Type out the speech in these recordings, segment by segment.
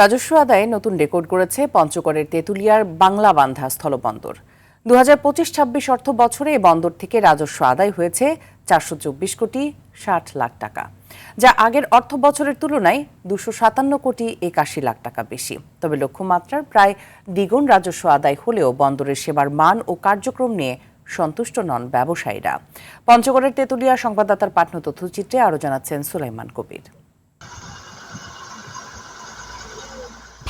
রাজস্ব আদায়ে নতুন রেকর্ড করেছে পঞ্চগড়ের তেঁতুলিয়ার বাংলাবান্ধা স্থলবন্দর। ২০২৫-২৬ অর্থ বছরে এই বন্দর থেকে রাজস্ব আদায় হয়েছে ৪২৪ কোটি ৬০ লাখ টাকা, যা আগের অর্থ বছরের তুলনায় ২৫৭ কোটি ৮১ লাখ টাকা বেশি। তবে লক্ষ্যমাত্রার প্রায় দ্বিগুণ রাজস্ব আদায় হলেও বন্দরের সেবার মান ও কার্যক্রম নিয়ে সন্তুষ্ট নন ব্যবসায়ীরা। পঞ্চগড়ের তেঁতুলিয়া সংবাদদাতার পাঠানো তথ্যচিত্রে আরও জানাচ্ছেন সুলাইমান কবির।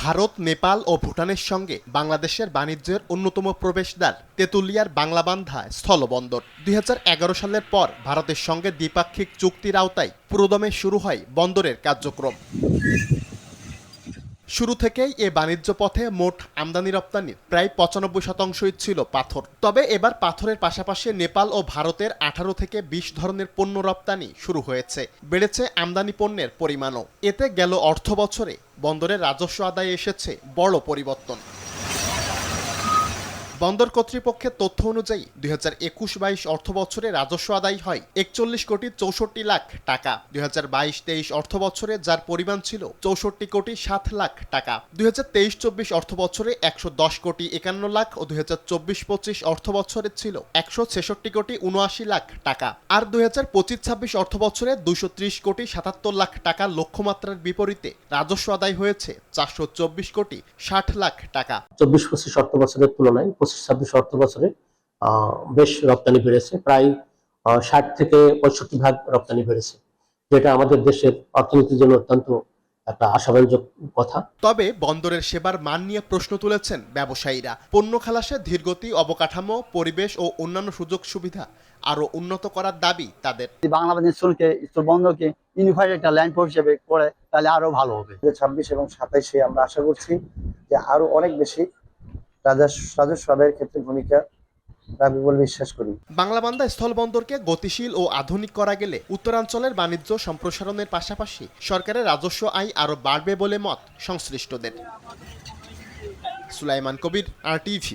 ভারত, নেপাল ও ভুটানের সঙ্গে বাংলাদেশের বাণিজ্যের অন্যতম প্রবেশদ্বার তেঁতুলিয়ার বাংলাবান্ধা স্থলবন্দর। ২০১১ সালের পর ভারতের সঙ্গে দ্বিপাক্ষিক চুক্তির আওতায় পুরোদমে শুরু হয় বন্দরের কার্যক্রম। শুরু থেকেই এ বাণিজ্য পথে মোট আমদানি রপ্তানির প্রায় ৯৫%ই ছিল পাথর। তবে এবার পাথরের পাশাপাশি নেপাল ও ভারতের ১৮ থেকে ২০ ধরনের পণ্য রপ্তানি শুরু হয়েছে। বেড়েছে আমদানি পণ্যের পরিমাণও। এতে গেল অর্থ বছরে বন্দরের রাজস্ব আদায়ে এসেছে বড় পরিবর্তন। বন্দর কর্তৃপক্ষের তথ্য অনুযায়ী ২০২১-২২ অর্থ বছরে রাজস্ব আদায় হয় ৪১ কোটি ৬৪ লাখ টাকা। ২০২২-২৩ অর্থ বছরে যার পরিমাণ ছিল ৬৪ কোটি ৭ লাখ টাকা। ২০২৩-২৪ অর্থ বছরে ১১০ কোটি ৫১ লাখ ও ২০২৪-২৫ অর্থ বছরে ছিল ১৬৬ কোটি ৭৯ লাখ টাকা। আর ২০২৫-২৬ অর্থ বছরে ২৩০ কোটি ৭৭ লাখ টাকা লক্ষ্যমাত্রার বিপরীতে রাজস্ব আদায় হয়েছে ৪২৪ কোটি ৬০ লাখ টাকা। ২৪-২৫ অর্থ বছরের তুলনায় ২৫-২৬ অর্থ বছরে বেশ রপ্তানি বেড়েছে, প্রায় ৬০ থেকে ৬৫% রপ্তানি বেড়েছে, যেটা আমাদের দেশের অর্থনীতির জন্য অত্যন্ত একটা আশাব্যঞ্জক কথা। তবে বন্দরের সেবার মান নিয়ে প্রশ্ন তুলেছেন ব্যবসায়ীরা। পণ্য খালাসে ধীরগতি, অবকাঠামো, পরিবেশ ও অন্যান্য সুযোগ সুবিধা আরো উন্নত করার দাবি তাদের। বাংলাদেশ স্থলবন্দরকে ইউনিফাইড একটা ল্যান্ডপোর্ট হিসেবে করে তাহলে আরো ভালো হবে। ২৬ এবং ২৭-এ আমরা আশা করছি যে আরো অনেক বেশি রাজস্ব আদায়ের ক্ষেত্রে ভূমিকা রাখবে বলে বিশ্বাস করি। বাংলাবান্ধা স্থলবন্দরকে গতিশীল ও আধুনিক করা গেলে উত্তরাঞ্চলের বাণিজ্য সম্প্রসারণের পাশাপাশি সরকারের রাজস্ব আয় আরো বাড়বে বলে মত সংশ্লিষ্টদের। সুলাইমান কবির, RTV।